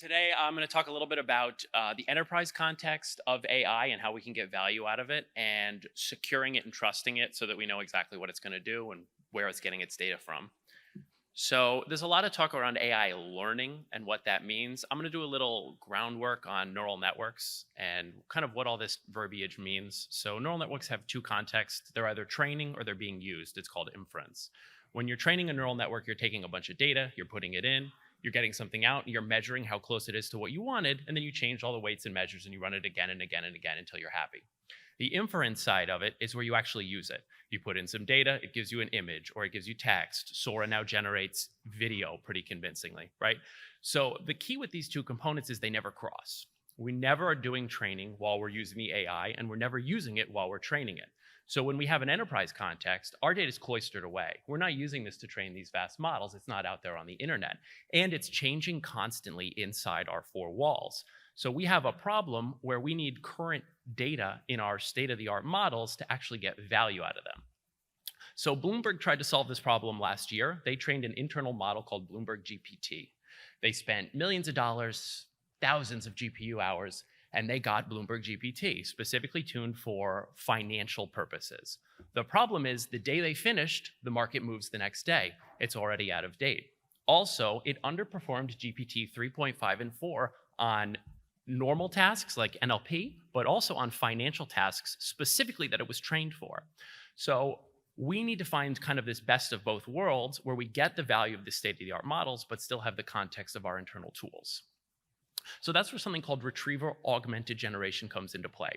Today, I'm going to talk a little bit about the enterprise context of AI and how we can get value out of it and securing it and trusting it so that we know exactly what it's going to do and where it's getting its data from. So there's a lot of talk around AI learning and what that means. I'm going to do a little groundwork on neural networks and kind of what all this verbiage means. So neural networks have two contexts. They're either training or they're being used. It's called inference. When you're training a neural network, you're taking a bunch of data, you're putting it in, you're getting something out, and you're measuring how close it is to what you wanted, and then you change all the weights and measures and you run it again and again and again until you're happy. The inference side of it is where you actually use it. You put in some data, it gives you an image, or it gives you text. Sora now generates video pretty convincingly, right? So the key with these two components is they never cross. We never are doing training while we're using the AI, and we're never using it while we're training it. So when we have an enterprise context, our data is cloistered away. We're not using this to train these vast models. It's not out there on the internet. And it's changing constantly inside our four walls. So we have a problem where we need current data in our state-of-the-art models to actually get value out of them. So Bloomberg tried to solve this problem last year. They trained an internal model called Bloomberg GPT. They spent millions of dollars, thousands of GPU hours, and they got Bloomberg GPT, specifically tuned for financial purposes. The problem is the day they finished, the market moves the next day. It's already out of date. Also, it underperformed GPT 3.5 and 4 on normal tasks like NLP, but also on financial tasks specifically that it was trained for. So we need to find kind of this best of both worlds where we get the value of the state-of-the-art models, but still have the context of our internal tools. So that's where something called retrieval augmented generation comes into play.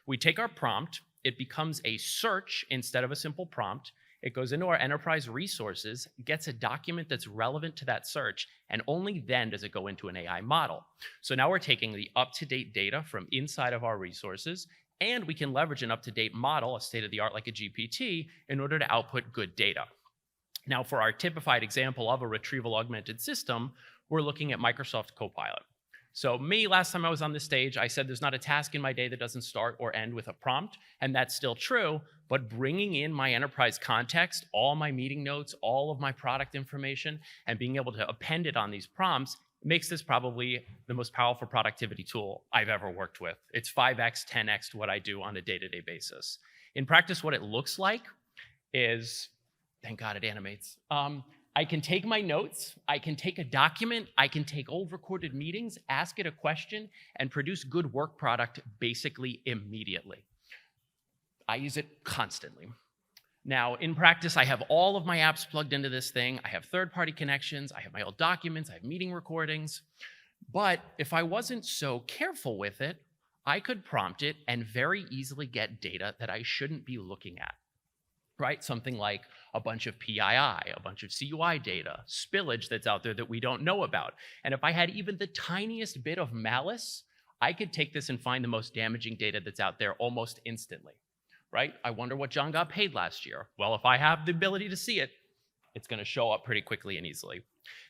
We take our prompt, it becomes a search instead of a simple prompt. It goes into our enterprise resources, gets a document that's relevant to that search, and only then does it go into an AI model. So now we're taking the up-to-date data from inside of our resources, and we can leverage an up-to-date model, a state-of-the-art like a GPT, in order to output good data. Now, for our typified example of a retrieval augmented system, we're looking at Microsoft Copilot. So me, last time I was on this stage, I said there's not a task in my day that doesn't start or end with a prompt, and that's still true, but bringing in my enterprise context, all my meeting notes, all of my product information, and being able to append it on these prompts makes this probably the most powerful productivity tool I've ever worked with. It's 5x, 10x to what I do on a day-to-day basis. In practice, what it looks like is, thank God it animates. I can take my notes, I can take a document, I can take old recorded meetings, ask it a question, and produce good work product basically immediately. I use it constantly. Now, in practice, I have all of my apps plugged into this thing. I have third-party connections, I have my old documents, I have meeting recordings. But if I wasn't so careful with it, I could prompt it and very easily get data that I shouldn't be looking at. Right? Something like a bunch of PII, a bunch of CUI data, spillage that's out there that we don't know about. And if I had even the tiniest bit of malice, I could take this and find the most damaging data that's out there almost instantly, right? I wonder what John got paid last year. Well, if I have the ability to see it, it's going to show up pretty quickly and easily.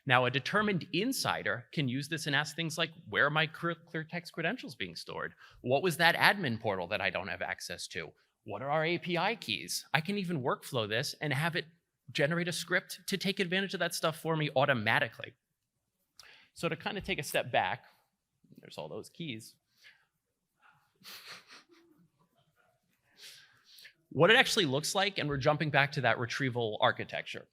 Now, a determined insider can use this and ask things like, where are my clear text credentials being stored? What was that admin portal that I don't have access to? What are our API keys? I can even workflow this and have it generate a script to take advantage of that stuff for me automatically. So to kind of take a step back, there's all those keys. What it actually looks like, and we're jumping back to that retrieval architecture.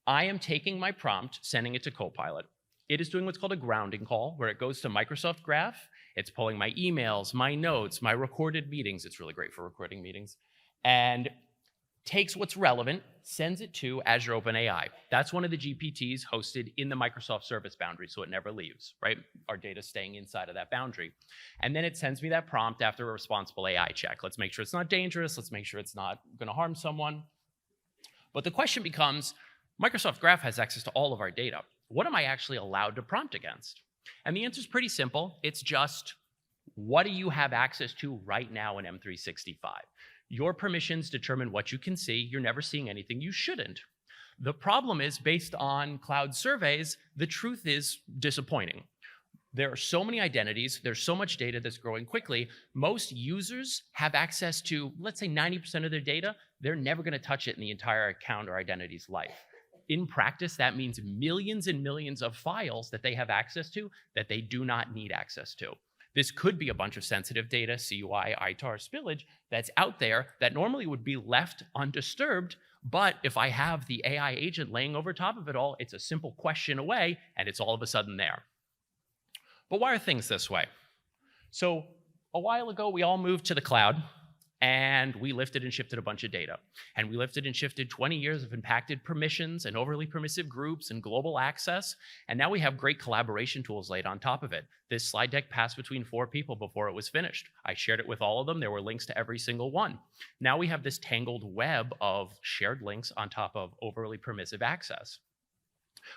I am taking my prompt, sending it to Copilot. It is doing what's called a grounding call, where it goes to Microsoft Graph. It's pulling my emails, my notes, my recorded meetings. It's really great for recording meetings. And takes what's relevant, sends it to Azure OpenAI. That's one of the GPTs hosted in the Microsoft service boundary, so it never leaves, right? Our data's staying inside of that boundary. And then it sends me that prompt after a responsible AI check. Let's make sure it's not dangerous. Let's make sure it's not going to harm someone. But the question becomes, Microsoft Graph has access to all of our data. What am I actually allowed to prompt against? And the answer is pretty simple. It's just, what do you have access to right now in M365? Your permissions determine what you can see. You're never seeing anything you shouldn't. The problem is, based on cloud surveys, the truth is disappointing. There are so many identities, there's so much data that's growing quickly. Most users have access to, let's say 90% of their data. They're never going to touch it in the entire account or identity's life. in practice, that means millions and millions of files that they have access to that they do not need access to. This could be a bunch of sensitive data, CUI, ITAR, spillage, that's out there that normally would be left undisturbed. But if I have the AI agent laying over top of it all, it's a simple question away, and it's all of a sudden there. But why are things this way? So a while ago, we all moved to the cloud, and we lifted and shifted a bunch of data. And we lifted and shifted 20 years of impacted permissions and overly permissive groups and global access. And now we have great collaboration tools laid on top of it. This slide deck passed between 4 people before it was finished. I shared it with all of them. There were links to every single one. Now we have this tangled web of shared links on top of overly permissive access.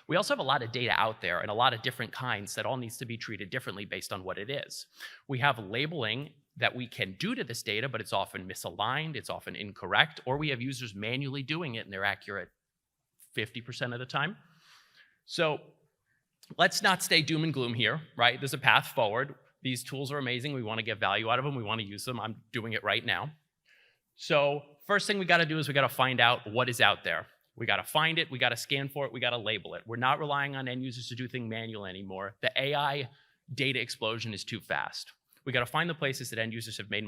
We also have a lot of data out there and a lot of different kinds that all needs to be treated differently based on what it is. We have labeling that we can do to this data, but it's often misaligned, it's often incorrect, or we have users manually doing it and they're accurate 50% of the time. So let's not stay doom and gloom here, right? There's a path forward. These tools are amazing. We want to get value out of them. We want to use them. I'm doing it right now. So first thing we got to do is we got to find out what is out there. We got to find it. We got to scan for it. We got to label it. We're not relying on end users to do things manually anymore. The AI data explosion is too fast. We got to find the places that end users have made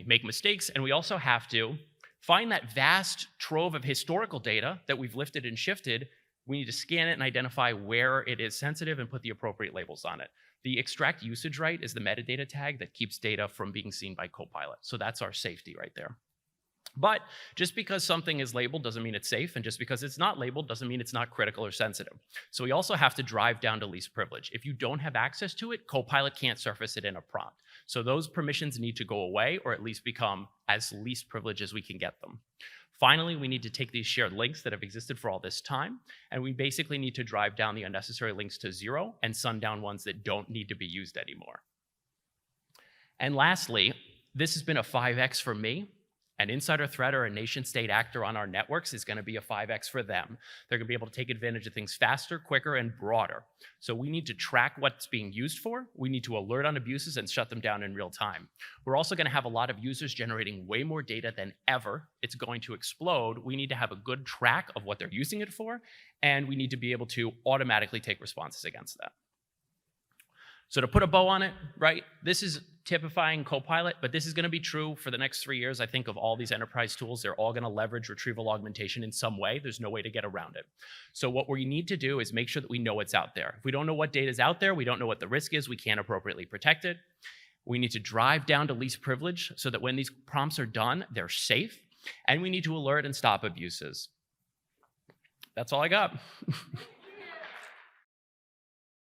make mistakes, and we also have to find that vast trove of historical data that we've lifted and shifted. We need to scan it and identify where it is sensitive and put the appropriate labels on it. The extract usage right is the metadata tag that keeps data from being seen by Copilot. So that's our safety right there. But just because something is labeled doesn't mean it's safe, and just because it's not labeled doesn't mean it's not critical or sensitive. So we also have to drive down to least privilege. If you don't have access to it, Copilot can't surface it in a prompt. So those permissions need to go away, or at least become as least privilege as we can get them. Finally, we need to take these shared links that have existed for all this time, and we basically need to drive down the unnecessary links to 0 and sundown ones that don't need to be used anymore. And lastly, this has been a 5x for me. An insider threat or a nation-state actor on our networks is going to be a 5x for them. They're going to be able to take advantage of things faster, quicker, and broader. So we need to track what's being used for. We need to alert on abuses and shut them down in real time. We're also going to have a lot of users generating way more data than ever. It's going to explode. We need to have a good track of what they're using it for, and we need to be able to automatically take responses against that. So to put a bow on it, right, this is typifying Copilot, but this is going to be true for the next 3 years, I think, of all these enterprise tools. They're all going to leverage retrieval augmentation in some way. There's no way to get around it. So what we need to do is make sure that we know what's out there. If we don't know what data is out there, we don't know what the risk is, we can't appropriately protect it. We need to drive down to least privilege so that when these prompts are done, they're safe. And we need to alert and stop abuses. That's all I got.